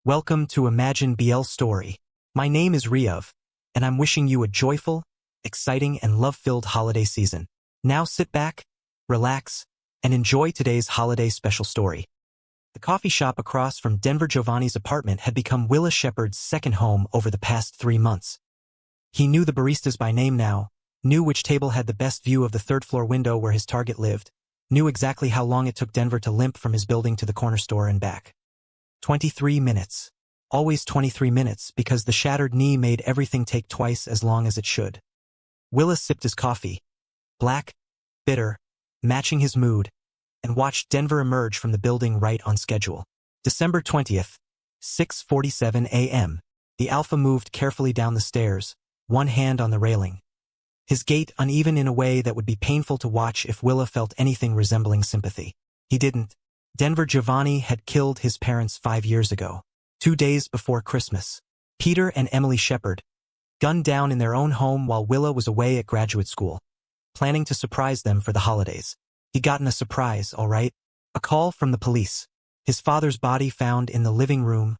Welcome to Imagine BL Story. My name is Riav, and I'm wishing you a joyful, exciting, and love-filled holiday season. Now sit back, relax, and enjoy today's holiday special story. The coffee shop across from Denver Giovanni's apartment had become Willa Shepherd's second home over the past 3 months. He knew the baristas by name now, knew which table had the best view of the third-floor window where his target lived, knew exactly how long it took Denver to limp from his building to the corner store and back. 23 minutes. Always 23 minutes because the shattered knee made everything take twice as long as it should. Willa sipped his coffee, black, bitter, matching his mood, and watched Denver emerge from the building right on schedule. December 20th, 6:47 a.m. The Alpha moved carefully down the stairs, one hand on the railing. His gait uneven in a way that would be painful to watch if Willa felt anything resembling sympathy. He didn't. Denver Giovanni had killed his parents 5 years ago, 2 days before Christmas. Peter and Emily Shepherd, gunned down in their own home while Willa was away at graduate school, planning to surprise them for the holidays. He'd gotten a surprise, all right. A call from the police. His father's body found in the living room,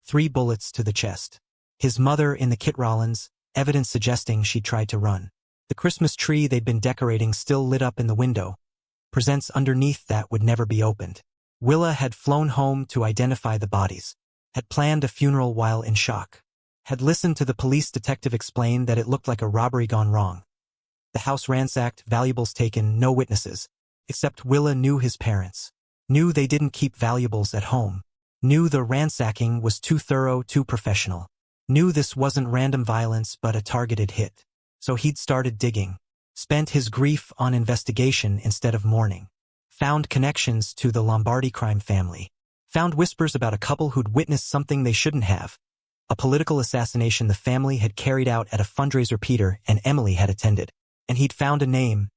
3 bullets to the chest. His mother in the Kit Rollins, evidence suggesting she tried to run. The Christmas tree they'd been decorating still lit up in the window, presents underneath that would never be opened. Willa had flown home to identify the bodies, had planned a funeral while in shock, had listened to the police detective explain that it looked like a robbery gone wrong. The house ransacked, valuables taken, no witnesses, except Willa knew his parents, knew they didn't keep valuables at home, knew the ransacking was too thorough, too professional, knew this wasn't random violence but a targeted hit. So he'd started digging, spent his grief on investigation instead of mourning. Found connections to the Lombardi crime family. Found whispers about a couple who'd witnessed something they shouldn't have. A political assassination the family had carried out at a fundraiser Peter and Emily had attended. And he'd found a name.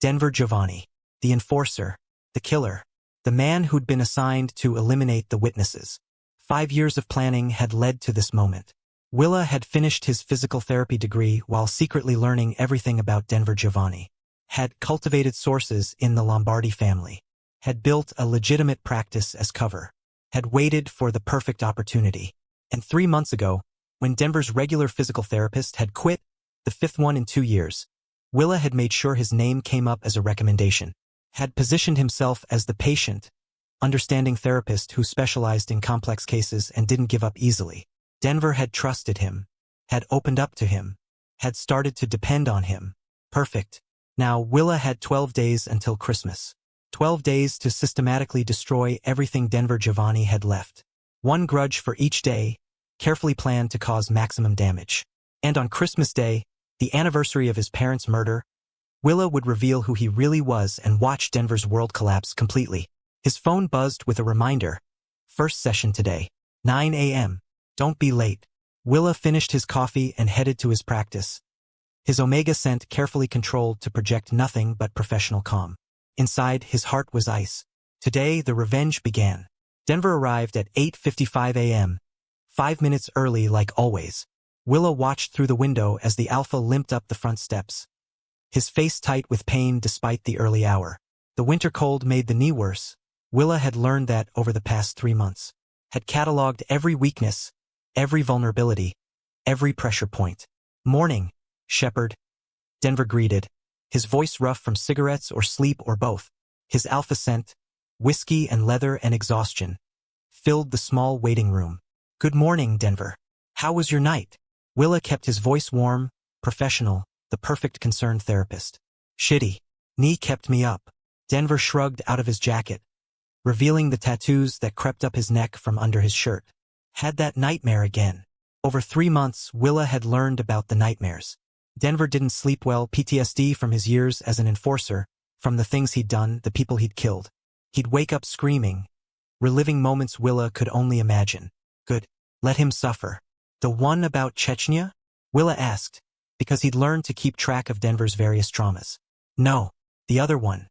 Denver Giovanni. The enforcer. The killer. The man who'd been assigned to eliminate the witnesses. 5 years of planning had led to this moment. Willa had finished his physical therapy degree while secretly learning everything about Denver Giovanni. Had cultivated sources in the Lombardi family, had built a legitimate practice as cover, had waited for the perfect opportunity. And 3 months ago, when Denver's regular physical therapist had quit, the 5th one in 2 years, Willa had made sure his name came up as a recommendation, had positioned himself as the patient, understanding therapist who specialized in complex cases and didn't give up easily. Denver had trusted him, had opened up to him, had started to depend on him. Perfect. Now, Willa had 12 days until Christmas. 12 days to systematically destroy everything Denver Giovanni had left. One grudge for each day, carefully planned to cause maximum damage. And on Christmas Day, the anniversary of his parents' murder, Willa would reveal who he really was and watch Denver's world collapse completely. His phone buzzed with a reminder. First session today, 9 a.m. Don't be late. Willa finished his coffee and headed to his practice. His Omega scent carefully controlled to project nothing but professional calm. Inside, his heart was ice. Today, the revenge began. Denver arrived at 8:55 a.m., 5 minutes early like always. Willa watched through the window as the Alpha limped up the front steps. His face tight with pain despite the early hour. The winter cold made the knee worse. Willa had learned that over the past 3 months. Had cataloged every weakness, every vulnerability, every pressure point. Morning, Shepherd, Denver greeted, his voice rough from cigarettes or sleep or both. His Alpha scent, whiskey and leather and exhaustion, filled the small waiting room. Good morning, Denver. How was your night? Willa kept his voice warm, professional, the perfect concerned therapist. Shitty. Knee kept me up. Denver shrugged out of his jacket, revealing the tattoos that crept up his neck from under his shirt. Had that nightmare again. Over 3 months, Willa had learned about the nightmares. Denver didn't sleep well, PTSD from his years as an enforcer, from the things he'd done, the people he'd killed. He'd wake up screaming, reliving moments Willa could only imagine. Good. Let him suffer. The one about Chechnya? Willa asked, because he'd learned to keep track of Denver's various traumas. No. The other one.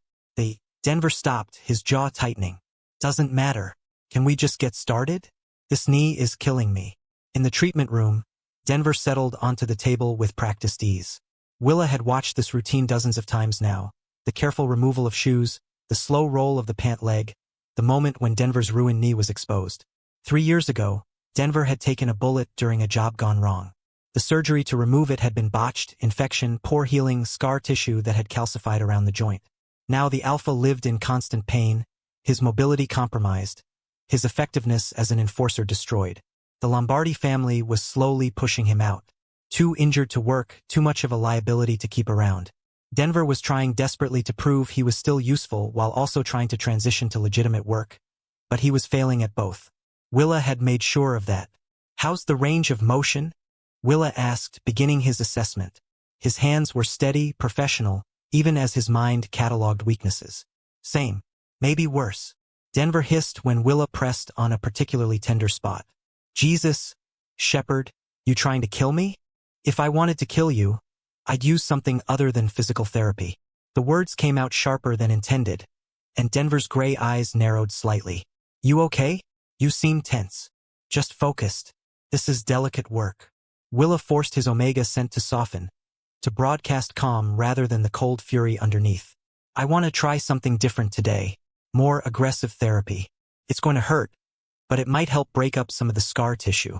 Denver stopped, his jaw tightening. Doesn't matter. Can we just get started? This knee is killing me. In the treatment room, Denver settled onto the table with practiced ease. Willa had watched this routine dozens of times now. The careful removal of shoes, the slow roll of the pant leg, the moment when Denver's ruined knee was exposed. 3 years ago, Denver had taken a bullet during a job gone wrong. The surgery to remove it had been botched, infection, poor healing, scar tissue that had calcified around the joint. Now the Alpha lived in constant pain, his mobility compromised, his effectiveness as an enforcer destroyed. The Lombardi family was slowly pushing him out. Too injured to work, too much of a liability to keep around. Denver was trying desperately to prove he was still useful while also trying to transition to legitimate work. But he was failing at both. Willa had made sure of that. "How's the range of motion?" Willa asked, beginning his assessment. His hands were steady, professional, even as his mind catalogued weaknesses. "Same. Maybe worse," Denver hissed when Willa pressed on a particularly tender spot. "Jesus, Shepard, you trying to kill me? If I wanted to kill you, I'd use something other than physical therapy." The words came out sharper than intended, and Denver's gray eyes narrowed slightly. "You okay? You seem tense. Just focused. This is delicate work." Willa forced his omega scent to soften, to broadcast calm rather than the cold fury underneath. "I want to try something different today. More aggressive therapy. It's going to hurt, but it might help break up some of the scar tissue."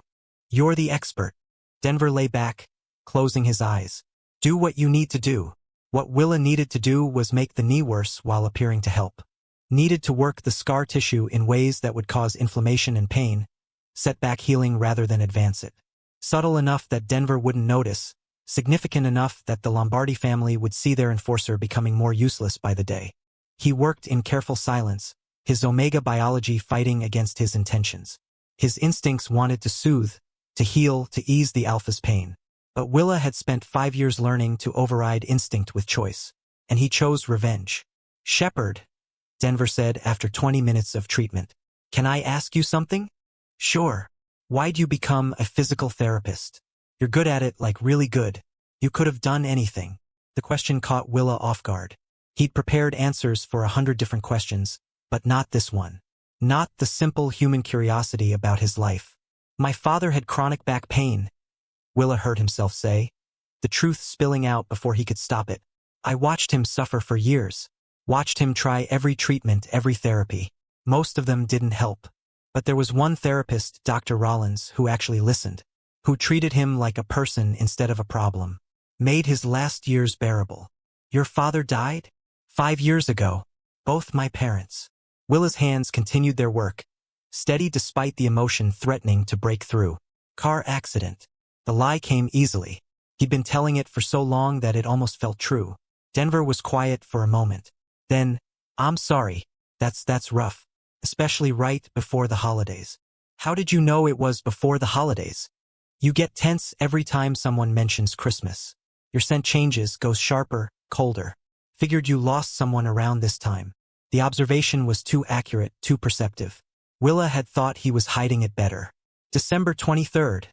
"You're the expert." Denver lay back, closing his eyes. "Do what you need to do." What Willa needed to do was make the knee worse while appearing to help. Needed to work the scar tissue in ways that would cause inflammation and pain, set back healing rather than advance it. Subtle enough that Denver wouldn't notice, significant enough that the Lombardi family would see their enforcer becoming more useless by the day. He worked in careful silence, his omega biology fighting against his intentions. His instincts wanted to soothe, to heal, to ease the Alpha's pain. But Willa had spent 5 years learning to override instinct with choice, and he chose revenge. "Shepard," Denver said after 20 minutes of treatment. "Can I ask you something?" "Sure. Why'd you become a physical therapist? You're good at it, like really good. You could have done anything." The question caught Willa off guard. He'd prepared answers for 100 different questions, but not this one. Not the simple human curiosity about his life. "My father had chronic back pain," Willa heard himself say, the truth spilling out before he could stop it. "I watched him suffer for years. Watched him try every treatment, every therapy. Most of them didn't help. But there was one therapist, Dr. Rollins, who actually listened, who treated him like a person instead of a problem. Made his last years bearable." "Your father died?" "5 years ago. Both my parents." Willa's hands continued their work, steady despite the emotion threatening to break through. "Car accident." The lie came easily. He'd been telling it for so long that it almost felt true. Denver was quiet for a moment. Then, "I'm sorry. That's rough. Especially right before the holidays." "How did you know it was before the holidays?" "You get tense every time someone mentions Christmas. Your scent changes, goes sharper, colder. Figured you lost someone around this time." The observation was too accurate, too perceptive. Willa had thought he was hiding it better. "December 23rd,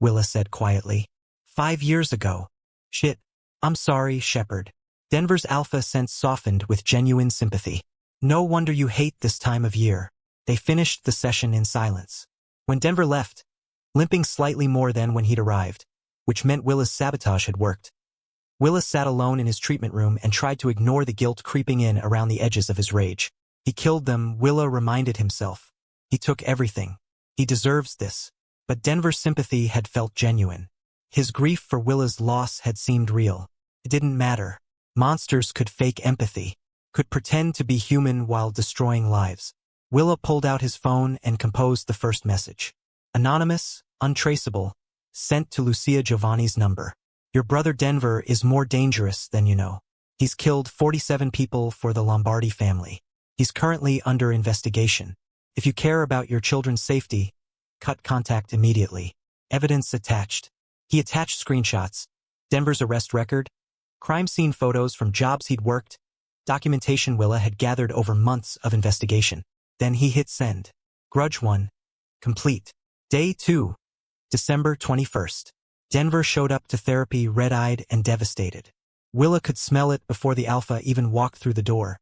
Willa said quietly. 5 years ago." "Shit. I'm sorry, Shepard." Denver's Alpha sense softened with genuine sympathy. "No wonder you hate this time of year." They finished the session in silence. When Denver left, limping slightly more than when he'd arrived, which meant Willa's sabotage had worked, Willa sat alone in his treatment room and tried to ignore the guilt creeping in around the edges of his rage. He killed them, Willa reminded himself. He took everything. He deserves this. But Denver's sympathy had felt genuine. His grief for Willa's loss had seemed real. It didn't matter. Monsters could fake empathy, could pretend to be human while destroying lives. Willa pulled out his phone and composed the first message. Anonymous, untraceable, sent to Lucia Giovanni's number. "Your brother Denver is more dangerous than you know. He's killed 47 people for the Lombardi family. He's currently under investigation. If you care about your children's safety, cut contact immediately. Evidence attached." He attached screenshots, Denver's arrest record, crime scene photos from jobs he'd worked, documentation Willa had gathered over months of investigation. Then he hit send. Grudge 1. Complete. Day 2. December 21st. Denver showed up to therapy red-eyed and devastated. Willa could smell it before the Alpha even walked through the door.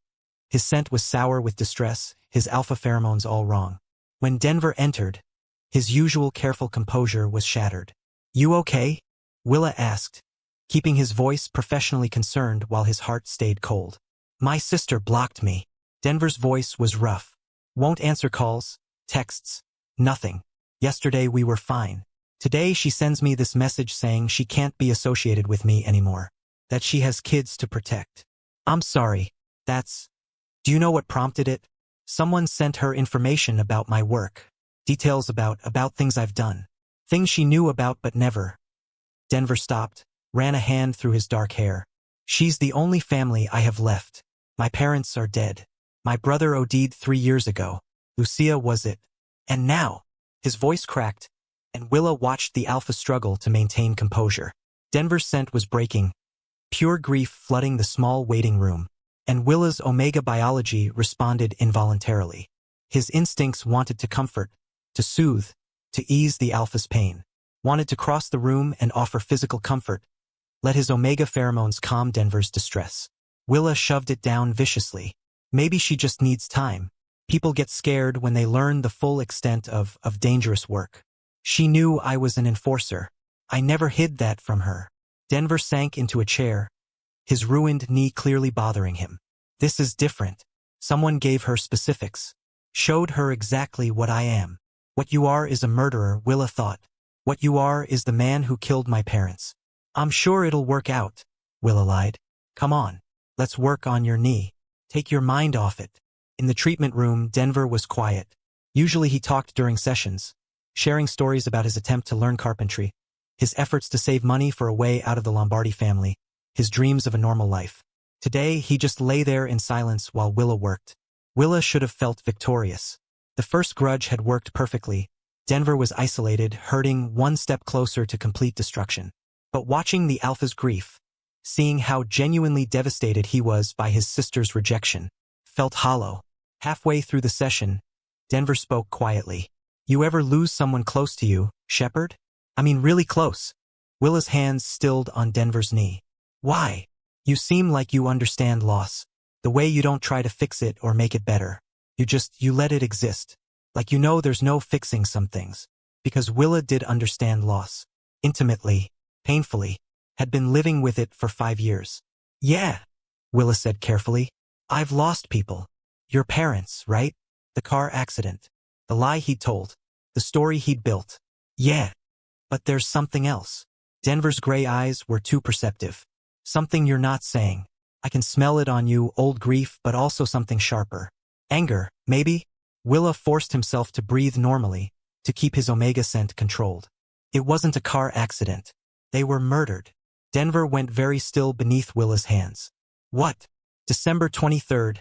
His scent was sour with distress, his Alpha pheromones all wrong. When Denver entered, his usual careful composure was shattered. "You okay?" Willa asked, keeping his voice professionally concerned while his heart stayed cold. "My sister blocked me." Denver's voice was rough. "Won't answer calls, texts, nothing. Yesterday we were fine. Today she sends me this message saying she can't be associated with me anymore. That she has kids to protect. I'm sorry. Do you know what prompted it? Someone sent her information about my work. Details about things I've done. Things she knew about but never. Denver stopped, ran a hand through his dark hair. She's the only family I have left. My parents are dead. My brother OD'd 3 years ago. Lucia was it. And now, his voice cracked, and Willa watched the alpha struggle to maintain composure. Denver's scent was breaking, pure grief flooding the small waiting room, and Willa's omega biology responded involuntarily. His instincts wanted to comfort, to soothe, to ease the alpha's pain, wanted to cross the room and offer physical comfort. Let his omega pheromones calm Denver's distress. Willa shoved it down viciously. Maybe she just needs time. People get scared when they learn the full extent of dangerous work. She knew I was an enforcer. I never hid that from her. Denver sank into a chair, his ruined knee clearly bothering him. This is different. Someone gave her specifics. Showed her exactly what I am. What you are is a murderer, Willa thought. What you are is the man who killed my parents. I'm sure it'll work out, Willa lied. Come on, let's work on your knee. Take your mind off it. In the treatment room, Denver was quiet. Usually he talked during sessions, sharing stories about his attempt to learn carpentry, his efforts to save money for a way out of the Lombardi family, his dreams of a normal life. Today, he just lay there in silence while Willa worked. Willa should have felt victorious. The first grudge had worked perfectly. Denver was isolated, hurting one step closer to complete destruction. But watching the alpha's grief, seeing how genuinely devastated he was by his sister's rejection, felt hollow. Halfway through the session, Denver spoke quietly. You ever lose someone close to you, Shepard? I mean really close. Willa's hands stilled on Denver's knee. Why? You seem like you understand loss. The way you don't try to fix it or make it better. You let it exist. Like you know there's no fixing some things. Because Willa did understand loss. Intimately, painfully, had been living with it for 5 years. Yeah, Willa said carefully. I've lost people. Your parents, right? The car accident. The lie he'd told. The story he'd built. Yeah. But there's something else. Denver's gray eyes were too perceptive. Something you're not saying. I can smell it on you, old grief, but also something sharper. Anger, maybe? Willa forced himself to breathe normally, to keep his omega scent controlled. It wasn't a car accident. They were murdered. Denver went very still beneath Willa's hands. What? December 23rd,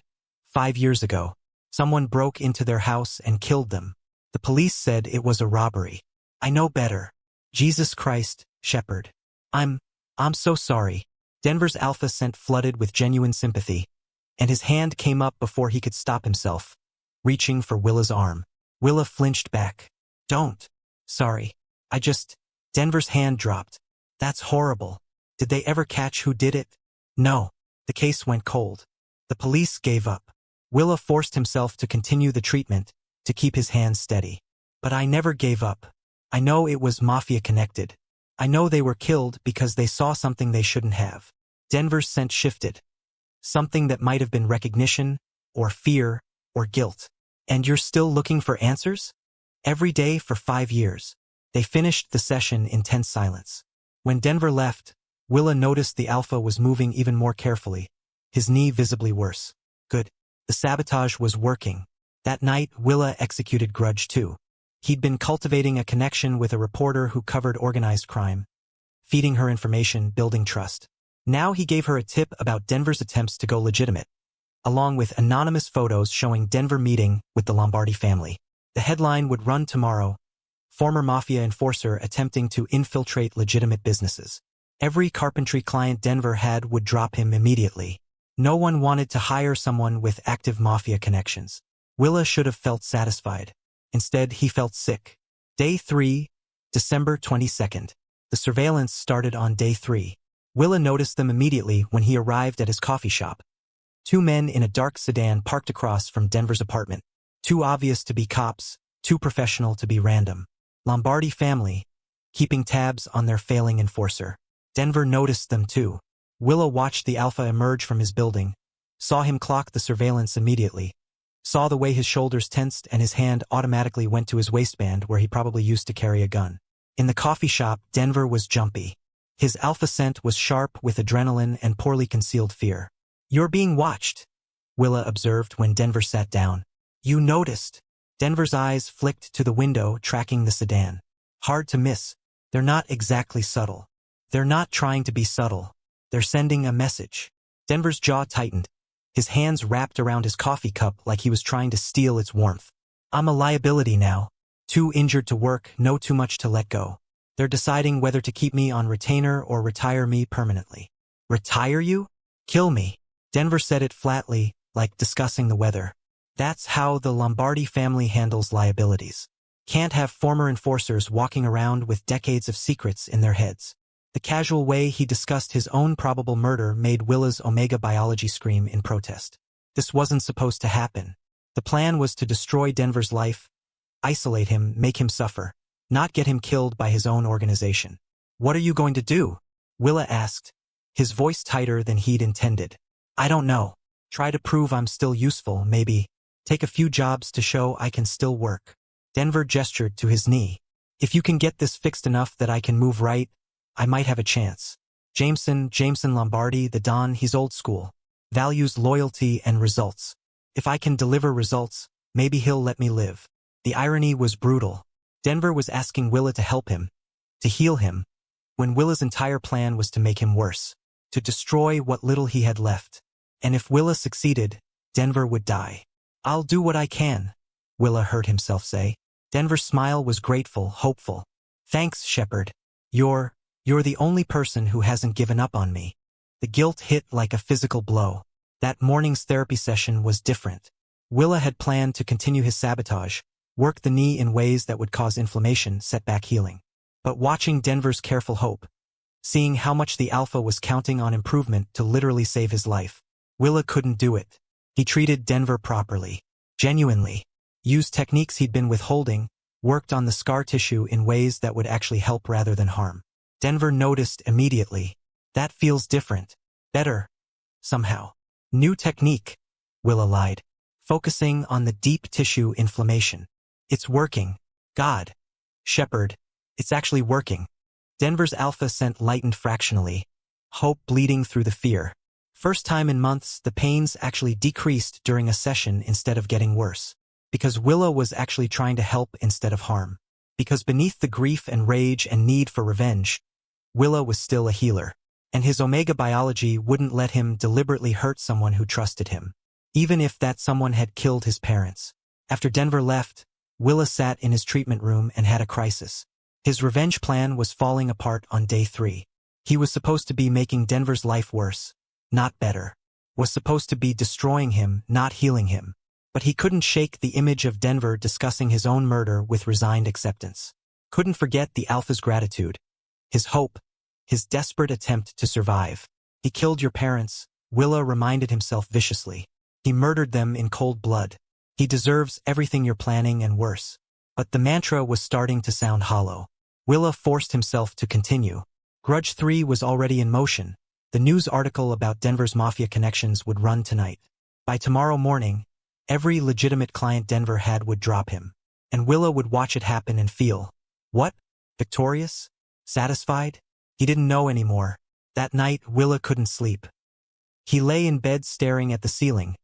5 years ago. Someone broke into their house and killed them. The police said it was a robbery. I know better. Jesus Christ, Shepard. I'm so sorry. Denver's alpha scent flooded with genuine sympathy, and his hand came up before he could stop himself, reaching for Willa's arm. Willa flinched back. Don't. Sorry. Denver's hand dropped. That's horrible. Did they ever catch who did it? No. The case went cold. The police gave up. Willa forced himself to continue the treatment, to keep his hands steady. But I never gave up. I know it was Mafia connected. I know they were killed because they saw something they shouldn't have. Denver's scent shifted. Something that might have been recognition, or fear, or guilt. And you're still looking for answers? Every day for 5 years. They finished the session in tense silence. When Denver left, Willa noticed the alpha was moving even more carefully, his knee visibly worse. Good. The sabotage was working. That night, Willa executed Grudge 2. He'd been cultivating a connection with a reporter who covered organized crime, feeding her information, building trust. Now he gave her a tip about Denver's attempts to go legitimate, along with anonymous photos showing Denver meeting with the Lombardi family. The headline would run tomorrow, former Mafia enforcer attempting to infiltrate legitimate businesses. Every carpentry client Denver had would drop him immediately. No one wanted to hire someone with active Mafia connections. Willa should have felt satisfied. Instead, he felt sick. Day 3, December 22nd. The surveillance started on day 3. Willa noticed them immediately when he arrived at his coffee shop. 2 men in a dark sedan parked across from Denver's apartment. Too obvious to be cops, too professional to be random. Lombardi family, keeping tabs on their failing enforcer. Denver noticed them too. Willa watched the alpha emerge from his building, saw him clock the surveillance immediately, saw the way his shoulders tensed and his hand automatically went to his waistband where he probably used to carry a gun. In the coffee shop, Denver was jumpy. His alpha scent was sharp with adrenaline and poorly concealed fear. "You're being watched," Willa observed when Denver sat down. "You noticed." Denver's eyes flicked to the window, tracking the sedan. "Hard to miss. They're not exactly subtle. They're not trying to be subtle. They're sending a message." Denver's jaw tightened. His hands wrapped around his coffee cup like he was trying to steal its warmth. "I'm a liability now. Too injured to work, no too much to let go. They're deciding whether to keep me on retainer or retire me permanently." "Retire you? Kill me." Denver said it flatly, like discussing the weather. "That's how the Lombardi family handles liabilities. Can't have former enforcers walking around with decades of secrets in their heads." The casual way he discussed his own probable murder made Willa's Omega biology scream in protest. This wasn't supposed to happen. The plan was to destroy Denver's life, isolate him, make him suffer, not get him killed by his own organization. "What are you going to do?" Willa asked, his voice tighter than he'd intended. "I don't know. Try to prove I'm still useful, maybe. Take a few jobs to show I can still work." Denver gestured to his knee. "If you can get this fixed enough that I can move right, I might have a chance. Jameson Lombardi, the Don, he's old school. Values loyalty and results. If I can deliver results, maybe he'll let me live." The irony was brutal. Denver was asking Willa to help him, to heal him, when Willa's entire plan was to make him worse, to destroy what little he had left. And if Willa succeeded, Denver would die. "I'll do what I can," Willa heard himself say. Denver's smile was grateful, hopeful. "Thanks, Shepard. You're the only person who hasn't given up on me." The guilt hit like a physical blow. That morning's therapy session was different. Willa had planned to continue his sabotage, work the knee in ways that would cause inflammation, set back healing. But watching Denver's careful hope, seeing how much the alpha was counting on improvement to literally save his life, Willa couldn't do it. He treated Denver properly, genuinely, used techniques he'd been withholding, worked on the scar tissue in ways that would actually help rather than harm. Denver noticed immediately. "That feels different. Better. Somehow." "New technique," Willa lied. "Focusing on the deep tissue inflammation. It's working. God. Shepard, it's actually working." Denver's alpha scent lightened fractionally, hope bleeding through the fear. First time in months, the pains actually decreased during a session instead of getting worse. Because Willa was actually trying to help instead of harm. Because beneath the grief and rage and need for revenge, Willa was still a healer, and his Omega biology wouldn't let him deliberately hurt someone who trusted him, even if that someone had killed his parents. After Denver left, Willa sat in his treatment room and had a crisis. His revenge plan was falling apart on day 3. He was supposed to be making Denver's life worse, not better. Was supposed to be destroying him, not healing him. But he couldn't shake the image of Denver discussing his own murder with resigned acceptance. Couldn't forget the alpha's gratitude, his hope, his desperate attempt to survive. "He killed your parents," Willa reminded himself viciously. "He murdered them in cold blood. He deserves everything you're planning and worse." But the mantra was starting to sound hollow. Willa forced himself to continue. Grudge 3 was already in motion. The news article about Denver's Mafia connections would run tonight. By tomorrow morning, every legitimate client Denver had would drop him. And Willa would watch it happen and feel, what? Victorious? Satisfied? He didn't know anymore. That night, Willa couldn't sleep. He lay in bed staring at the ceiling,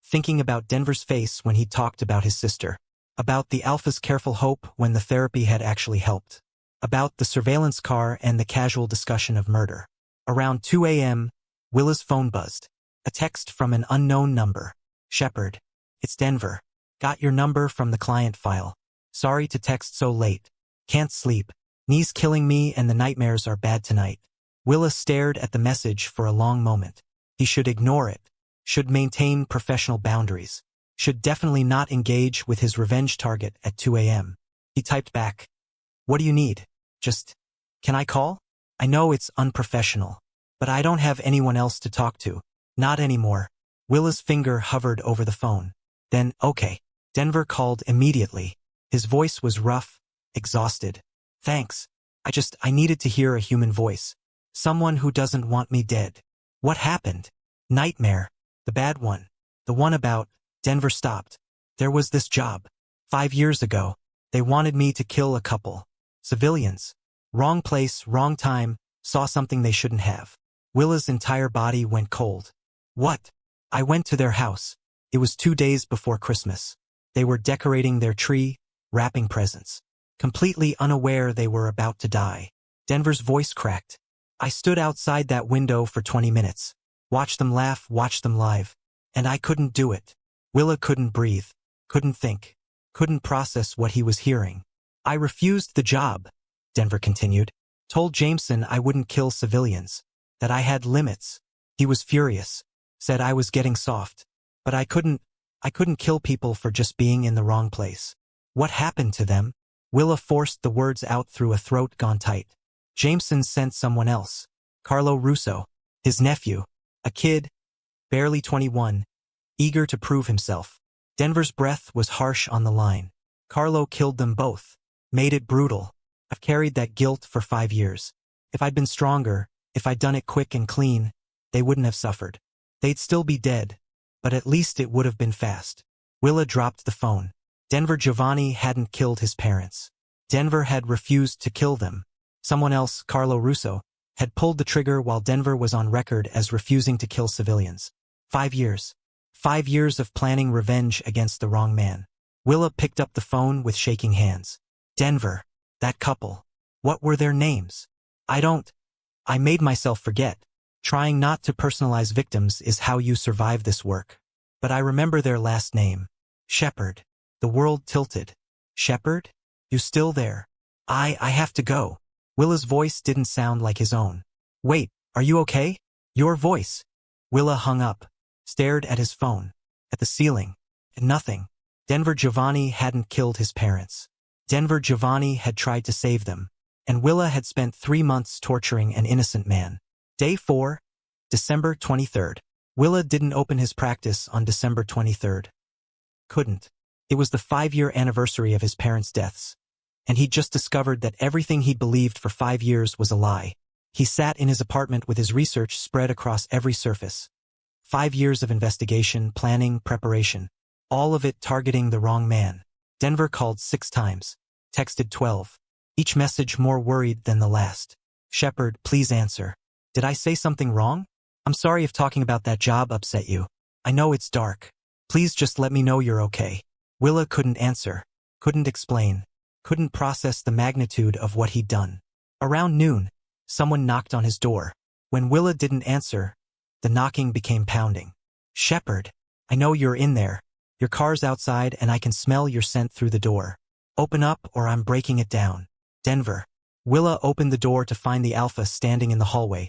thinking about Denver's face when he talked about his sister, about the alpha's careful hope when the therapy had actually helped, about the surveillance car and the casual discussion of murder. Around 2 a.m., Willa's phone buzzed. A text from an unknown number. "Shepard, it's Denver. Got your number from the client file. Sorry to text so late. Can't sleep. Knees killing me and the nightmares are bad tonight." Willa stared at the message for a long moment. He should ignore it. Should maintain professional boundaries. Should definitely not engage with his revenge target at 2 a.m. He typed back, "What do you need? Just, can I call? I know it's unprofessional, but I don't have anyone else to talk to. Not anymore." Willa's finger hovered over the phone. Then, okay. Denver called immediately. His voice was rough, exhausted. "Thanks. I needed to hear a human voice. Someone who doesn't want me dead." "What happened?" "Nightmare. The bad one. The one about..." Denver stopped. There was this job. 5 years ago. They wanted me to kill a couple. Civilians. Wrong place, wrong time, saw something they shouldn't have. Willa's entire body went cold. What? I went to their house. It was 2 days before Christmas. They were decorating their tree, wrapping presents. Completely unaware they were about to die. Denver's voice cracked. I stood outside that window for 20 minutes. Watched them laugh, watched them live. And I couldn't do it. Willa couldn't breathe. Couldn't think. Couldn't process what he was hearing. I refused the job, Denver continued. Told Jameson I wouldn't kill civilians. That I had limits. He was furious. Said I was getting soft. But I couldn't kill people for just being in the wrong place. What happened to them? Willa forced the words out through a throat gone tight. Jameson sent someone else. Carlo Russo. His nephew. A kid. Barely 21. Eager to prove himself. Denver's breath was harsh on the line. Carlo killed them both. Made it brutal. I've carried that guilt for 5 years. If I'd been stronger, if I'd done it quick and clean, they wouldn't have suffered. They'd still be dead. But at least it would have been fast. Willa dropped the phone. Denver Giovanni hadn't killed his parents. Denver had refused to kill them. Someone else, Carlo Russo, had pulled the trigger while Denver was on record as refusing to kill civilians. 5 years. 5 years of planning revenge against the wrong man. Willa picked up the phone with shaking hands. Denver. That couple. What were their names? I made myself forget. Trying not to personalize victims is how you survive this work. But I remember their last name. Shepard. The world tilted. Shepard? You still there? I have to go. Willa's voice didn't sound like his own. Wait, are you okay? Your voice. Willa hung up. Stared at his phone. At the ceiling. And nothing. Denver Giovanni hadn't killed his parents. Denver Giovanni had tried to save them. And Willa had spent 3 months torturing an innocent man. Day 4, December 23rd. Willa didn't open his practice on December 23rd. Couldn't. It was the 5-year anniversary of his parents' deaths. And he'd just discovered that everything he'd believed for 5 years was a lie. He sat in his apartment with his research spread across every surface. 5 years of investigation, planning, preparation. All of it targeting the wrong man. Denver called 6 times. Texted 12. Each message more worried than the last. Shepard, please answer. Did I say something wrong? I'm sorry if talking about that job upset you. I know it's dark. Please just let me know you're okay. Willa couldn't answer. Couldn't explain. Couldn't process the magnitude of what he'd done. Around noon, someone knocked on his door. When Willa didn't answer, the knocking became pounding. Shepard, I know you're in there. Your car's outside and I can smell your scent through the door. Open up or I'm breaking it down. Denver. Willa opened the door to find the alpha standing in the hallway.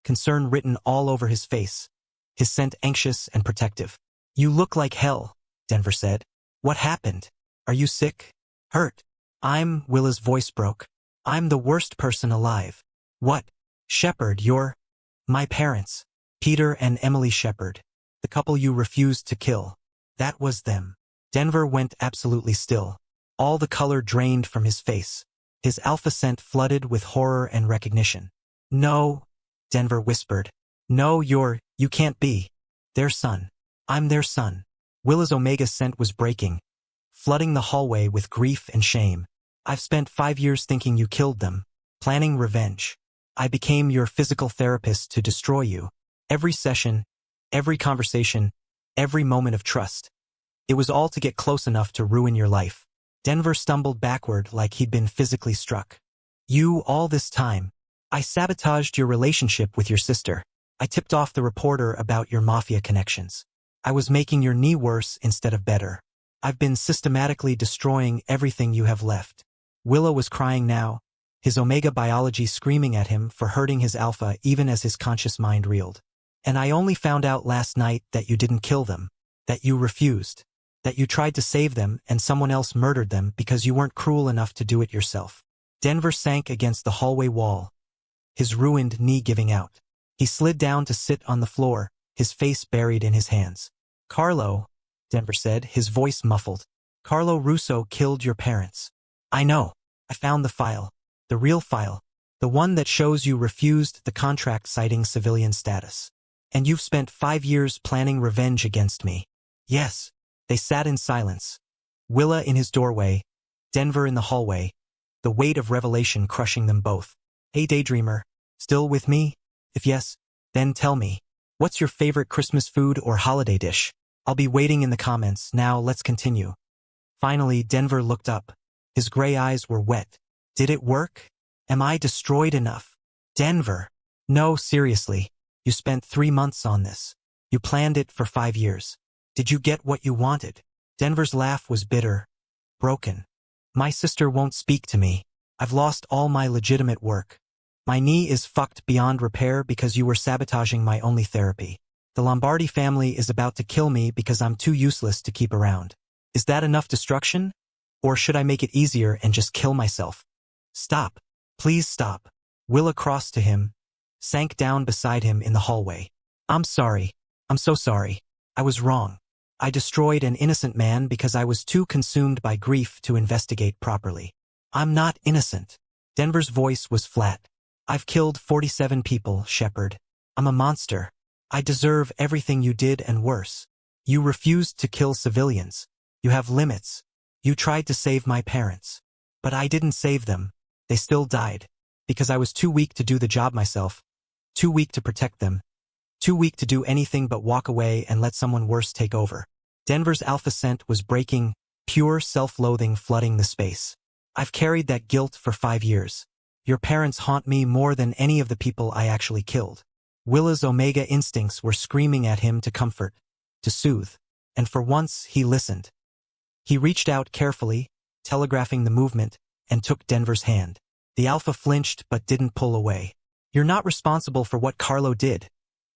Concern written all over his face. His scent anxious and protective. You look like hell, Denver said. What happened? Are you sick? Hurt? Willa's voice broke. I'm the worst person alive. What? Shepard, you're... My parents. Peter and Emily Shepard. The couple you refused to kill. That was them. Denver went absolutely still. All the color drained from his face. His alpha scent flooded with horror and recognition. No, Denver whispered. No, you can't be. Their son. I'm their son. Willa's omega scent was breaking, flooding the hallway with grief and shame. I've spent 5 years thinking you killed them, planning revenge. I became your physical therapist to destroy you. Every session, every conversation, every moment of trust. It was all to get close enough to ruin your life. Denver stumbled backward like he'd been physically struck. You, all this time. I sabotaged your relationship with your sister. I tipped off the reporter about your Mafia connections. I was making your knee worse instead of better. I've been systematically destroying everything you have left. Willa was crying now, his omega biology screaming at him for hurting his alpha even as his conscious mind reeled. And I only found out last night that you didn't kill them, that you refused, that you tried to save them and someone else murdered them because you weren't cruel enough to do it yourself. Denver sank against the hallway wall, his ruined knee giving out. He slid down to sit on the floor, his face buried in his hands. Carlo, Denver said, his voice muffled. Carlo Russo killed your parents. I know. I found the file. The real file. The one that shows you refused the contract citing civilian status. And you've spent 5 years planning revenge against me. Yes. They sat in silence. Willa in his doorway, Denver in the hallway, the weight of revelation crushing them both. Hey Daydreamer, still with me? If yes, then tell me. What's your favorite Christmas food or holiday dish? I'll be waiting in the comments. Now let's continue. Finally, Denver looked up. His gray eyes were wet. Did it work? Am I destroyed enough? Denver. No, seriously. You spent 3 months on this. You planned it for 5 years. Did you get what you wanted? Denver's laugh was bitter, broken. My sister won't speak to me. I've lost all my legitimate work. My knee is fucked beyond repair because you were sabotaging my only therapy. The Lombardi family is about to kill me because I'm too useless to keep around. Is that enough destruction? Or should I make it easier and just kill myself? Stop. Please stop. Willa crossed to him, sank down beside him in the hallway. I'm sorry. I'm so sorry. I was wrong. I destroyed an innocent man because I was too consumed by grief to investigate properly. I'm not innocent. Denver's voice was flat. I've killed 47 people, Shepard. I'm a monster. I deserve everything you did and worse. You refused to kill civilians. You have limits. You tried to save my parents. But I didn't save them. They still died. Because I was too weak to do the job myself. Too weak to protect them. Too weak to do anything but walk away and let someone worse take over. Denver's alpha scent was breaking, pure self-loathing flooding the space. I've carried that guilt for 5 years. Your parents haunt me more than any of the people I actually killed. Willa's Omega instincts were screaming at him to comfort, to soothe, and for once he listened. He reached out carefully, telegraphing the movement, and took Denver's hand. The Alpha flinched but didn't pull away. You're not responsible for what Carlo did,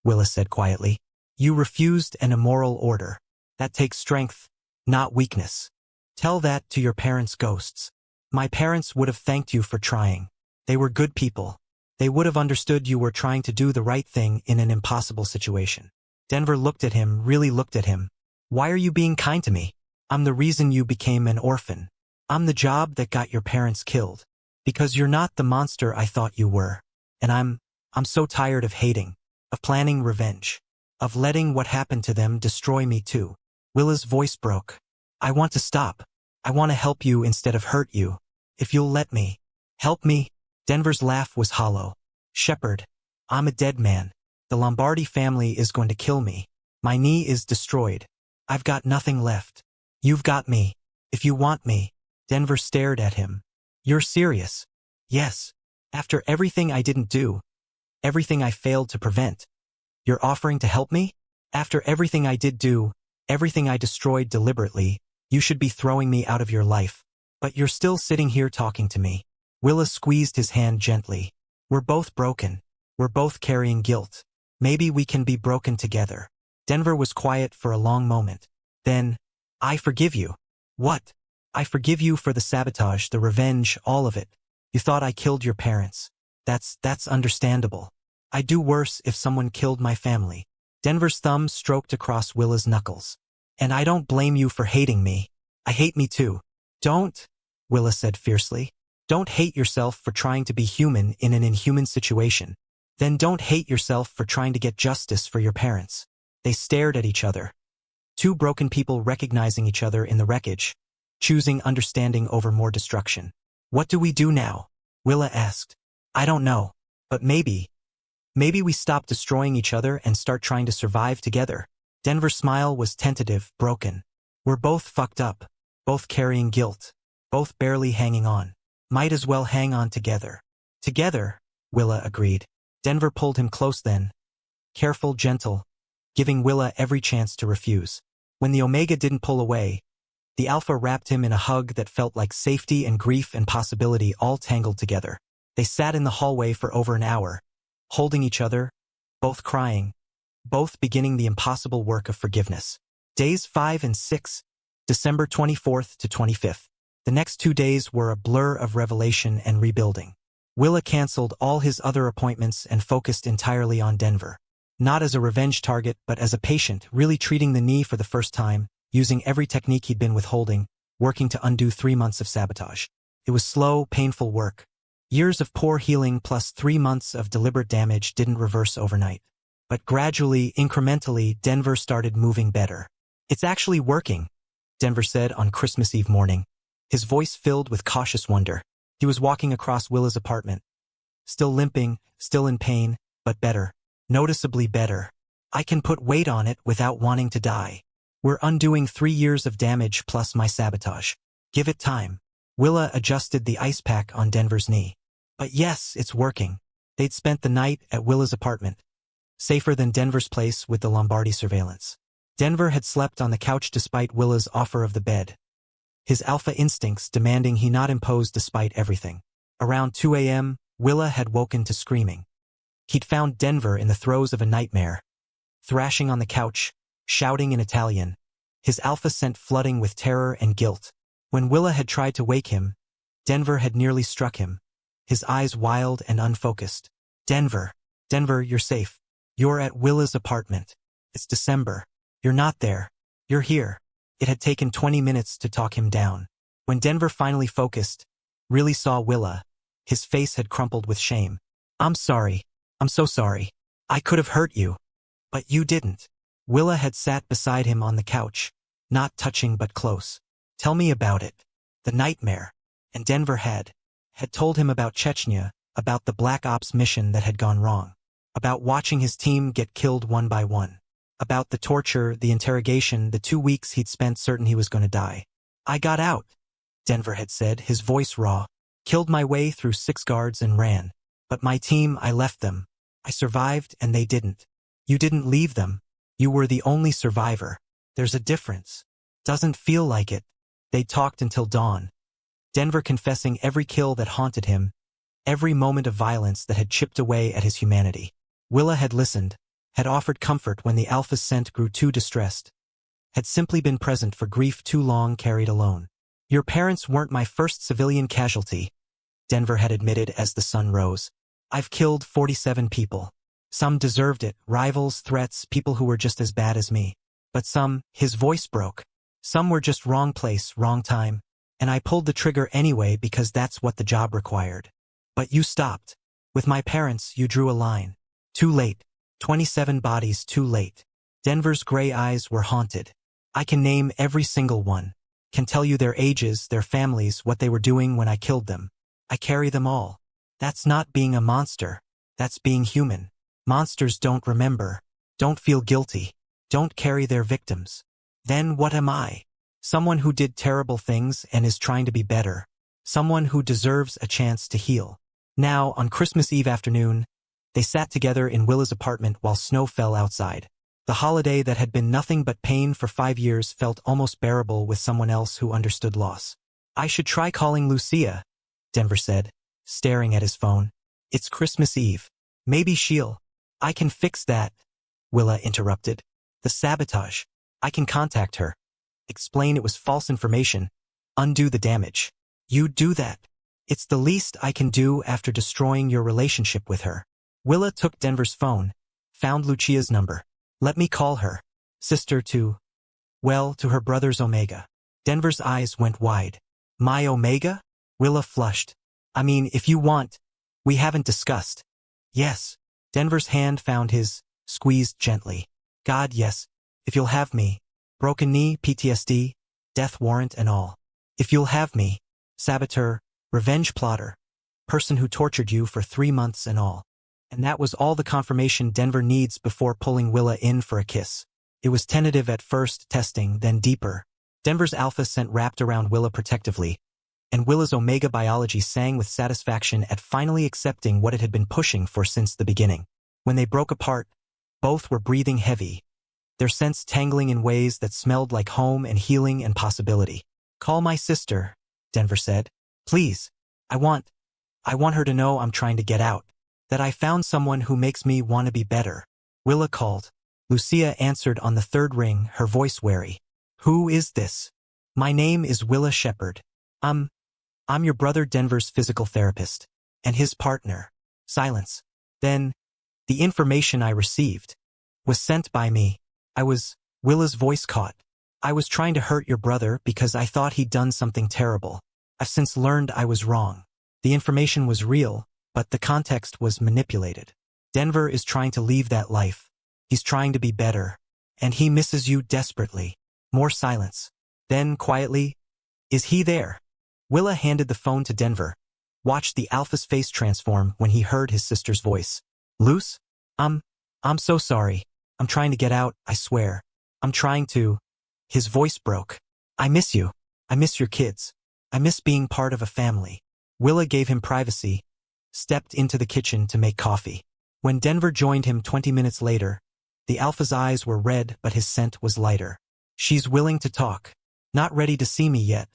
Willa said quietly. You refused an immoral order. That takes strength, not weakness. Tell that to your parents' ghosts. My parents would have thanked you for trying. They were good people. They would have understood you were trying to do the right thing in an impossible situation. Denver looked at him, really looked at him. Why are you being kind to me? I'm the reason you became an orphan. I'm the job that got your parents killed. Because you're not the monster I thought you were. And I'm so tired of hating, of planning revenge, of letting what happened to them destroy me too. Willa's voice broke. I want to stop. I want to help you instead of hurt you. If you'll let me. Help me? Denver's laugh was hollow. Shepard, I'm a dead man. The Lombardi family is going to kill me. My knee is destroyed. I've got nothing left. You've got me. If you want me. Denver stared at him. You're serious? Yes. After everything I didn't do. Everything I failed to prevent. You're offering to help me? After everything I did do, everything I destroyed deliberately, you should be throwing me out of your life. But you're still sitting here talking to me. Willa squeezed his hand gently. We're both broken. We're both carrying guilt. Maybe we can be broken together. Denver was quiet for a long moment. Then, I forgive you. What? I forgive you for the sabotage, the revenge, all of it. You thought I killed your parents. That's understandable. I'd do worse if someone killed my family. Denver's thumb stroked across Willa's knuckles. And I don't blame you for hating me. I hate me too. Don't, Willa said fiercely. Don't hate yourself for trying to be human in an inhuman situation. Then don't hate yourself for trying to get justice for your parents. They stared at each other. Two broken people recognizing each other in the wreckage, choosing understanding over more destruction. What do we do now? Willa asked. I don't know, but maybe we stop destroying each other and start trying to survive together. Denver's smile was tentative, broken. We're both fucked up, both carrying guilt, both barely hanging on. Might as well hang on together. Together, Willa agreed. Denver pulled him close then. Careful, gentle, giving Willa every chance to refuse. When the Omega didn't pull away, the Alpha wrapped him in a hug that felt like safety and grief and possibility all tangled together. They sat in the hallway for over an hour, holding each other, both crying, both beginning the impossible work of forgiveness. Days 5 and 6, December 24th to 25th. The next 2 days were a blur of revelation and rebuilding. Willa canceled all his other appointments and focused entirely on Denver. Not as a revenge target, but as a patient, really treating the knee for the first time, using every technique he'd been withholding, working to undo 3 months of sabotage. It was slow, painful work. Years of poor healing plus 3 months of deliberate damage didn't reverse overnight. But gradually, incrementally, Denver started moving better. It's actually working, Denver said on Christmas Eve morning, his voice filled with cautious wonder. He was walking across Willa's apartment. Still limping, still in pain, but better. Noticeably better. I can put weight on it without wanting to die. We're undoing 3 years of damage plus my sabotage. Give it time. Willa adjusted the ice pack on Denver's knee. But yes, it's working. They'd spent the night at Willa's apartment. Safer than Denver's place with the Lombardi surveillance. Denver had slept on the couch despite Willa's offer of the bed. His alpha instincts demanding he not impose despite everything. Around 2 a.m., Willa had woken to screaming. He'd found Denver in the throes of a nightmare. Thrashing on the couch, shouting in Italian. His alpha scent flooding with terror and guilt. When Willa had tried to wake him, Denver had nearly struck him. His eyes wild and unfocused. Denver, you're safe. You're at Willa's apartment. It's December. You're not there. You're here. It had taken 20 minutes to talk him down. When Denver finally focused, really saw Willa, his face had crumpled with shame. I'm sorry. I'm so sorry. I could have hurt you. But you didn't. Willa had sat beside him on the couch, not touching but close. Tell me about it. The nightmare. And Denver had told him about Chechnya, about the Black Ops mission that had gone wrong, about watching his team get killed one by one, about the torture, the interrogation, the 2 weeks he'd spent certain he was going to die. I got out, Denver had said, his voice raw. Killed my way through 6 guards and ran. But my team, I left them. I survived and they didn't. You didn't leave them. You were the only survivor. There's a difference. Doesn't feel like it. They talked until dawn. Denver confessing every kill that haunted him, every moment of violence that had chipped away at his humanity. Willa had listened, had offered comfort when the alpha scent grew too distressed, had simply been present for grief too long carried alone. Your parents weren't my first civilian casualty, Denver had admitted as the sun rose. I've killed 47 people. Some deserved it, rivals, threats, people who were just as bad as me. But some, his voice broke. Some were just wrong place, wrong time. And I pulled the trigger anyway because that's what the job required. But you stopped. With my parents, you drew a line. Too late. 27 bodies too late. Denver's gray eyes were haunted. I can name every single one. Can tell you their ages, their families, what they were doing when I killed them. I carry them all. That's not being a monster. That's being human. Monsters don't remember, don't feel guilty, don't carry their victims. Then what am I? Someone who did terrible things and is trying to be better. Someone who deserves a chance to heal. Now, on Christmas Eve afternoon, they sat together in Willa's apartment while snow fell outside. The holiday that had been nothing but pain for 5 years felt almost bearable with someone else who understood loss. I should try calling Lucia, Denver said, staring at his phone. It's Christmas Eve. Maybe she'll... I can fix that, Willa interrupted. The sabotage. I can contact her. Explain it was false information. Undo the damage. You'd do that. It's the least I can do after destroying your relationship with her. Willa took Denver's phone, found Lucia's number. Let me call her. Sister to her brother's Omega. Denver's eyes went wide. My Omega? Willa flushed. I mean, if you want. We haven't discussed. Yes. Denver's hand found his, squeezed gently. God, yes. If you'll have me. Broken knee, PTSD, death warrant and all. If you'll have me. Saboteur, revenge plotter. Person who tortured you for 3 months and all. And that was all the confirmation Denver needs before pulling Willa in for a kiss. It was tentative at first, testing, then deeper. Denver's alpha scent wrapped around Willa protectively, and Willa's Omega biology sang with satisfaction at finally accepting what it had been pushing for since the beginning. When they broke apart, both were breathing heavy, their scents tangling in ways that smelled like home and healing and possibility. Call my sister, Denver said. Please. I want her to know I'm trying to get out. That I found someone who makes me want to be better. Willa called. Lucia answered on the 3rd ring, her voice wary. Who is this? My name is Willa Shepherd. I'm your brother Denver's physical therapist. And his partner. Silence. Then, the information I received was sent by me. Willa's voice caught. I was trying to hurt your brother because I thought he'd done something terrible. I've since learned I was wrong. The information was real, but the context was manipulated. Denver is trying to leave that life. He's trying to be better. And he misses you desperately. More silence. Then, quietly, "Is he there?" Willa handed the phone to Denver, watched the alpha's face transform when he heard his sister's voice. "Luce? I'm so sorry. I'm trying to get out, I swear. I'm trying to." His voice broke. "I miss you. I miss your kids. I miss being part of a family." Willa gave him privacy, stepped into the kitchen to make coffee. When Denver joined him 20 minutes later, the alpha's eyes were red but his scent was lighter. "She's willing to talk. Not ready to see me yet,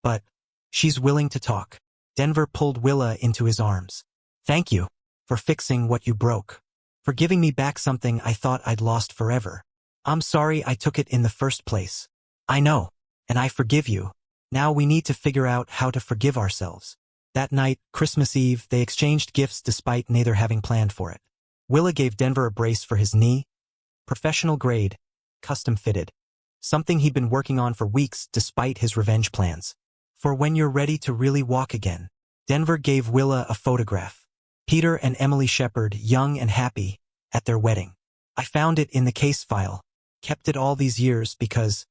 but she's willing to talk." Denver pulled Willa into his arms. "Thank you for fixing what you broke. For giving me back something I thought I'd lost forever. I'm sorry I took it in the first place. I know, and I forgive you. Now we need to figure out how to forgive ourselves." That night, Christmas Eve, they exchanged gifts despite neither having planned for it. Willa gave Denver a brace for his knee, professional grade, custom fitted. Something he'd been working on for weeks despite his revenge plans. "For when you're ready to really walk again." Denver gave Willa a photograph. Peter and Emily Shepard, young and happy, at their wedding. "I found it in the case file. Kept it all these years because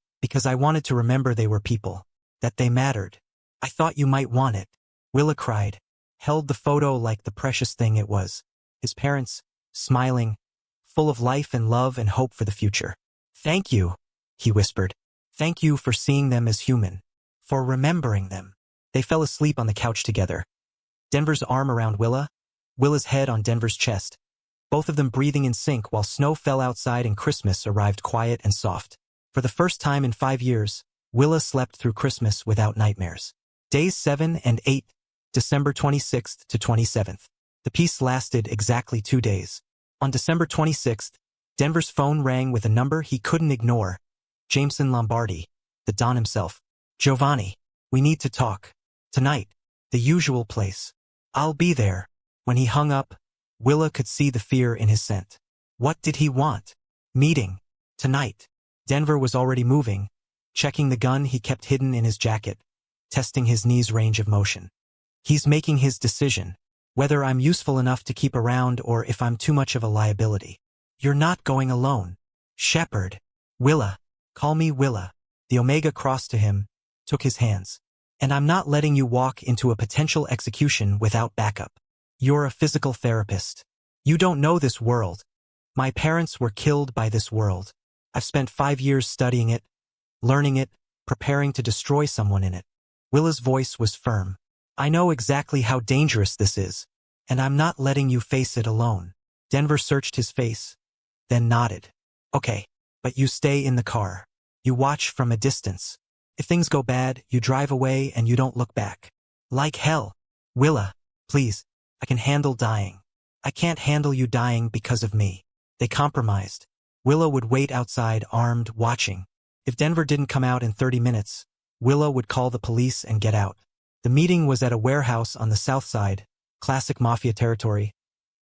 I wanted to remember they were people. That they mattered. I thought you might want it." Willa cried, held the photo like the precious thing it was. His parents, smiling, full of life and love and hope for the future. "Thank you," he whispered. "Thank you for seeing them as human. For remembering them." They fell asleep on the couch together. Denver's arm around Willa, Willa's head on Denver's chest. Both of them breathing in sync while snow fell outside and Christmas arrived quiet and soft. For the first time in 5 years, Willa slept through Christmas without nightmares. Days 7 and 8, December 26th to 27th. The peace lasted exactly 2 days. On December 26th, Denver's phone rang with a number he couldn't ignore. Jameson Lombardi, the Don himself. "Giovanni, we need to talk. Tonight. The usual place. I'll be there." When he hung up, Willa could see the fear in his scent. What did he want? Meeting. Tonight. Denver was already moving, checking the gun he kept hidden in his jacket, testing his knee's range of motion. "He's making his decision. Whether I'm useful enough to keep around or if I'm too much of a liability." "You're not going alone. Shepard." "Willa. Call me Willa." The Omega crossed to him, took his hands. "And I'm not letting you walk into a potential execution without backup. You're a physical therapist. You don't know this world. My parents were killed by this world. I've spent 5 years studying it, learning it, preparing to destroy someone in it." Willa's voice was firm. "I know exactly how dangerous this is, and I'm not letting you face it alone." Denver searched his face, then nodded. "Okay, but you stay in the car. You watch from a distance. If things go bad, you drive away and you don't look back." "Like hell." "Willa, please. I can handle dying. I can't handle you dying because of me." They compromised. Willa would wait outside, armed, watching. If Denver didn't come out in 30 minutes, Willa would call the police and get out. The meeting was at a warehouse on the south side, classic Mafia territory.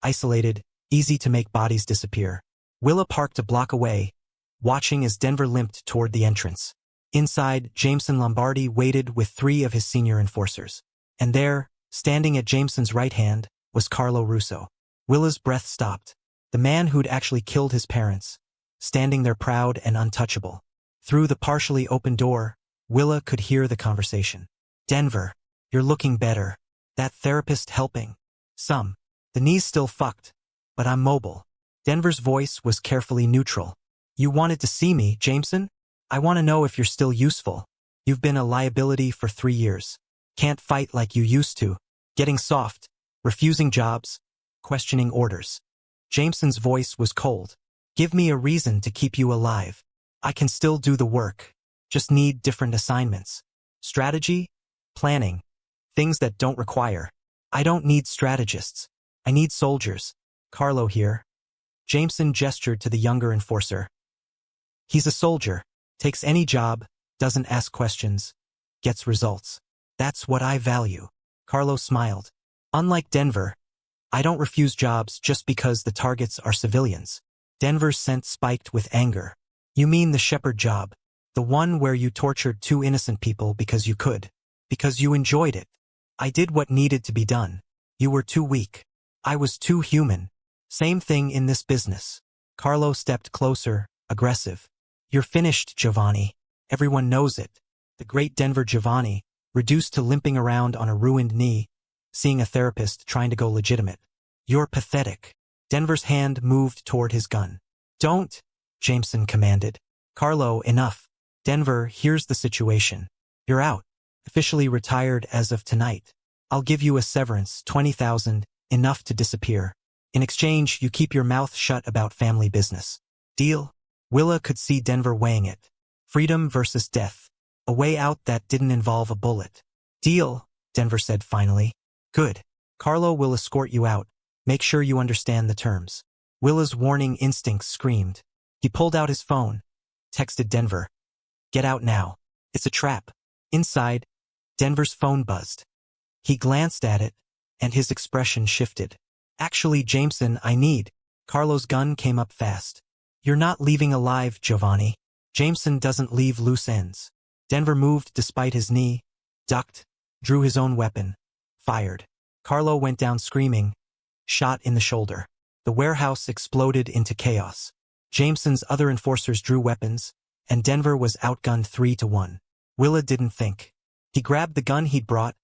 Isolated, easy to make bodies disappear. Willa parked a block away, watching as Denver limped toward the entrance. Inside, Jameson Lombardi waited with 3 of his senior enforcers. And there, standing at Jameson's right hand, was Carlo Russo. Willa's breath stopped. The man who'd actually killed his parents, standing there proud and untouchable. Through the partially open door, Willa could hear the conversation. "Denver, you're looking better. That therapist helping?" "Some. The knee's still fucked, but I'm mobile." Denver's voice was carefully neutral. "You wanted to see me, Jameson? I want to know if you're still useful. You've been a liability for 3 years. Can't fight like you used to. Getting soft. Refusing jobs. Questioning orders." Jameson's voice was cold. "Give me a reason to keep you alive. I can still do the work. Just need different assignments. Strategy? Planning. Things that don't require. I don't need strategists. I need soldiers. Carlo here." Jameson gestured to the younger enforcer. "He's a soldier. Takes any job. Doesn't ask questions. Gets results. That's what I value." Carlo smiled. "Unlike Denver, I don't refuse jobs just because the targets are civilians." Denver's scent spiked with anger. "You mean the Shepard job? The one where you tortured 2 innocent people because you could? Because you enjoyed it? I did what needed to be done. You were too weak. I was too human. Same thing in this business." Carlo stepped closer, aggressive. "You're finished, Giovanni. Everyone knows it. The great Denver Giovanni, reduced to limping around on a ruined knee, seeing a therapist trying to go legitimate. You're pathetic. Denver's hand moved toward his gun. Don't, Jameson commanded. Carlo, enough. Denver, here's the situation. You're out. Officially retired as of tonight. I'll give you a severance, 20,000, enough to disappear. In exchange, you keep your mouth shut about family business. Deal? Willa could see Denver weighing it. Freedom versus death. A way out that didn't involve a bullet. Deal, Denver said finally. Good. Carlo will escort you out. Make sure you understand the terms. Willa's warning instincts screamed. He pulled out his phone. Texted Denver. Get out now. It's a trap. Inside, Denver's phone buzzed. He glanced at it, and his expression shifted. Actually, Jameson, I need. Carlo's gun came up fast. You're not leaving alive, Giovanni. Jameson doesn't leave loose ends. Denver moved despite his knee, ducked, drew his own weapon, fired. Carlo went down screaming, shot in the shoulder. The warehouse exploded into chaos. Jameson's other enforcers drew weapons, and Denver was outgunned 3-1. Willa didn't think. He grabbed the gun he'd brought,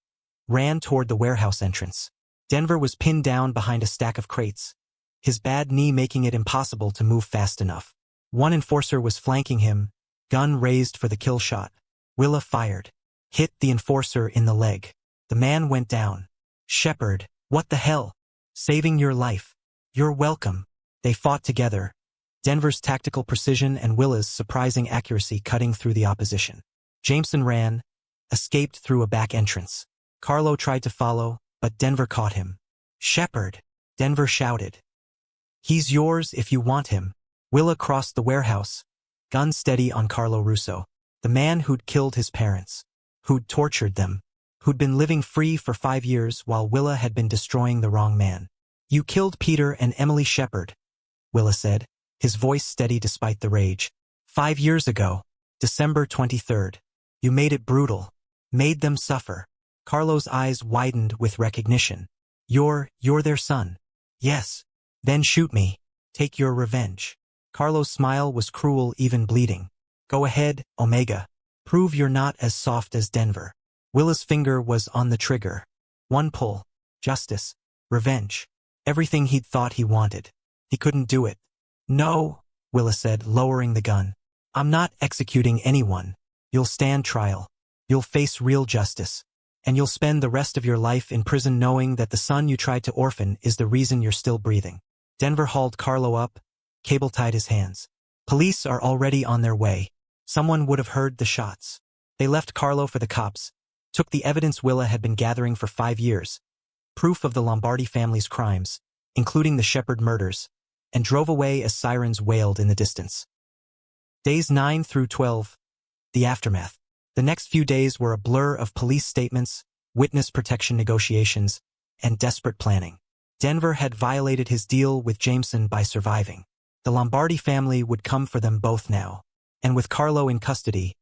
ran toward the warehouse entrance. Denver was pinned down behind a stack of crates, his bad knee making it impossible to move fast enough. One enforcer was flanking him, gun raised for the kill shot. Willa fired. Hit the enforcer in the leg. The man went down. Shepard, what the hell? Saving your life. You're welcome. They fought together. Denver's tactical precision and Willa's surprising accuracy cutting through the opposition. Jameson ran, escaped through a back entrance. Carlo tried to follow, but Denver caught him. Shepard, Denver shouted. He's yours if you want him. Willa crossed the warehouse, gun steady on Carlo Russo, the man who'd killed his parents, who'd tortured them, who'd been living free for 5 years while Willa had been destroying the wrong man. You killed Peter and Emily Shepard, Willa said, his voice steady despite the rage. 5 years ago, December 23rd. You made it brutal, made them suffer. Carlo's eyes widened with recognition. You're their son. Yes. Then shoot me. Take your revenge. Carlo's smile was cruel, even bleeding. Go ahead, Omega. Prove you're not as soft as Denver. Willa's finger was on the trigger. One pull. Justice. Revenge. Everything he'd thought he wanted. He couldn't do it. No, Willa said, lowering the gun. I'm not executing anyone. You'll stand trial. You'll face real justice. And you'll spend the rest of your life in prison knowing that the son you tried to orphan is the reason you're still breathing. Denver hauled Carlo up, cable-tied his hands. Police are already on their way. Someone would have heard the shots. They left Carlo for the cops, took the evidence Willa had been gathering for 5 years, proof of the Lombardi family's crimes, including the Shepard murders, and drove away as sirens wailed in the distance. Days 9 through 12. The aftermath. The next few days were a blur of police statements, witness protection negotiations, and desperate planning. Denver had violated his deal with Jameson by surviving. The Lombardi family would come for them both now. And with Carlo in custody,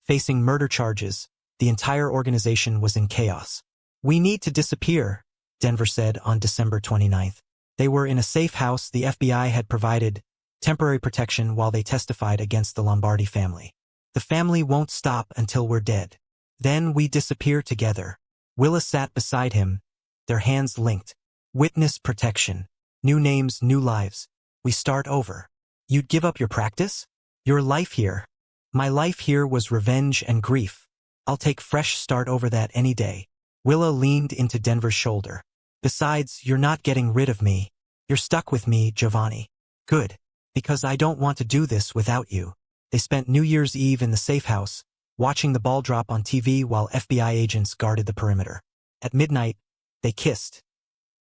facing murder charges, the entire organization was in chaos. We need to disappear, Denver said on December 29th. They were in a safe house the FBI had provided temporary protection while they testified against the Lombardi family. The family won't stop until we're dead. Then we disappear together. Willa sat beside him, their hands linked. Witness protection. New names, new lives. We start over. You'd give up your practice? Your life here. My life here was revenge and grief. I'll take fresh start over that any day. Willa leaned into Denver's shoulder. Besides, you're not getting rid of me. You're stuck with me, Giovanni. Good. Because I don't want to do this without you. They spent New Year's Eve in the safe house, watching the ball drop on TV while FBI agents guarded the perimeter. At midnight, they kissed.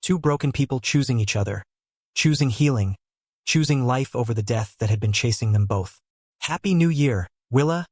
Two broken people choosing each other, choosing healing, choosing life over the death that had been chasing them both. Happy New Year, Willa,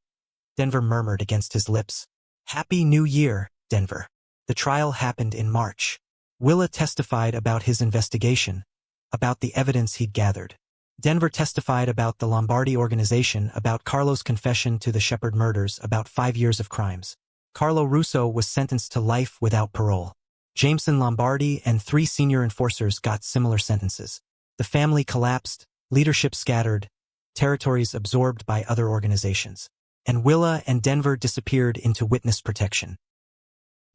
Denver murmured against his lips. Happy New Year, Denver. The trial happened in March. Willa testified about his investigation, about the evidence he'd gathered. Denver testified about the Lombardi organization, about Carlo's confession to the Shepard murders, about 5 years of crimes. Carlo Russo was sentenced to life without parole. Jameson Lombardi and 3 senior enforcers got similar sentences. The family collapsed, leadership scattered, territories absorbed by other organizations. and Willa and Denver disappeared into witness protection.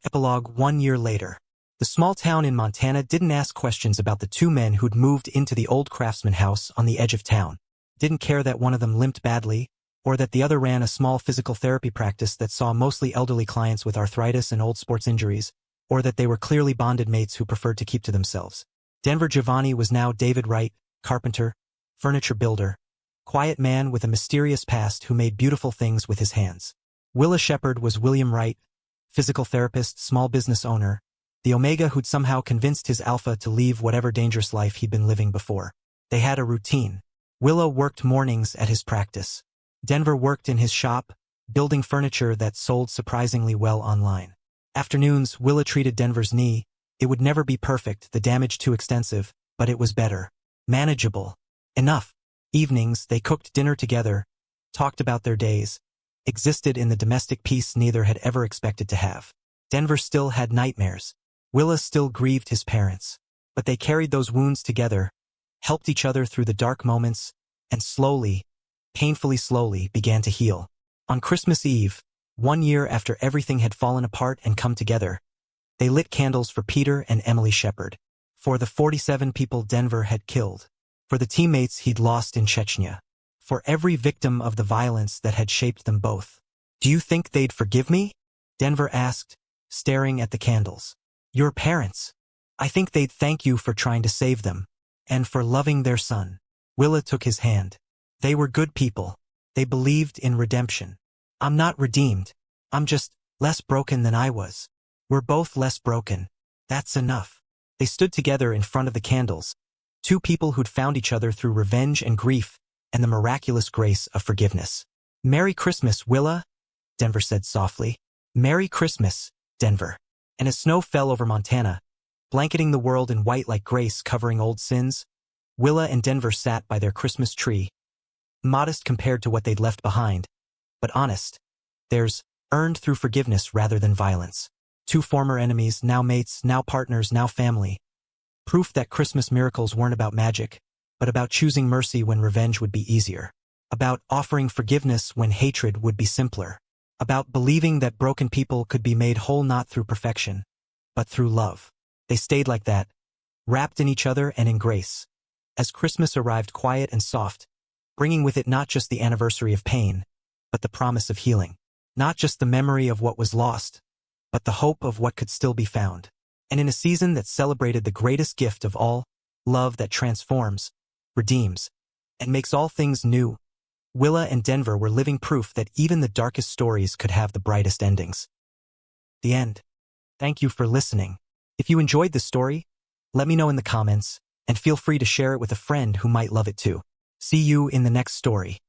Epilogue 1 year later. The small town in Montana didn't ask questions about the two men who'd moved into the old craftsman house on the edge of town. Didn't care that one of them limped badly, or that the other ran a small physical therapy practice that saw mostly elderly clients with arthritis and old sports injuries, or that they were clearly bonded mates who preferred to keep to themselves. Denver Giovanni was now David Wright, carpenter, furniture builder, quiet man with a mysterious past who made beautiful things with his hands. Willa Shepherd was William Wright, physical therapist, small business owner, the Omega who'd somehow convinced his Alpha to leave whatever dangerous life he'd been living before. They had a routine. Willa worked mornings at his practice. Denver worked in his shop, building furniture that sold surprisingly well online. Afternoons, Willa treated Denver's knee. It would never be perfect, the damage too extensive, but it was better. Manageable. Enough. Evenings, they cooked dinner together, talked about their days, existed in the domestic peace neither had ever expected to have. Denver still had nightmares. Willa still grieved his parents. But they carried those wounds together, helped each other through the dark moments, and slowly, painfully slowly, began to heal. On Christmas Eve, 1 year after everything had fallen apart and come together, they lit candles for Peter and Emily Shepherd, for the 47 people Denver had killed, for the teammates he'd lost in Chechnya, for every victim of the violence that had shaped them both. "Do you think they'd forgive me?" Denver asked, staring at the candles. "Your parents. I think they'd thank you for trying to save them, and for loving their son." Willa took his hand. "They were good people. They believed in redemption. I'm not redeemed. I'm just less broken than I was. We're both less broken. That's enough." They stood together in front of the candles, two people who'd found each other through revenge and grief and the miraculous grace of forgiveness. "Merry Christmas, Willa," Denver said softly. "Merry Christmas, Denver." And as snow fell over Montana, blanketing the world in white like grace covering old sins, Willa and Denver sat by their Christmas tree, modest compared to what they'd left behind, but honest. Theirs earned through forgiveness rather than violence. Two former enemies, now mates, now partners, now family. Proof that Christmas miracles weren't about magic, but about choosing mercy when revenge would be easier. About offering forgiveness when hatred would be simpler. About believing that broken people could be made whole not through perfection, but through love. They stayed like that, wrapped in each other and in grace. As Christmas arrived quiet and soft, bringing with it not just the anniversary of pain, but the promise of healing. Not just the memory of what was lost, but the hope of what could still be found. And in a season that celebrated the greatest gift of all, love that transforms, redeems, and makes all things new, Willa and Denver were living proof that even the darkest stories could have the brightest endings. The end. Thank you for listening. If you enjoyed this story, let me know in the comments, and feel free to share it with a friend who might love it too. See you in the next story.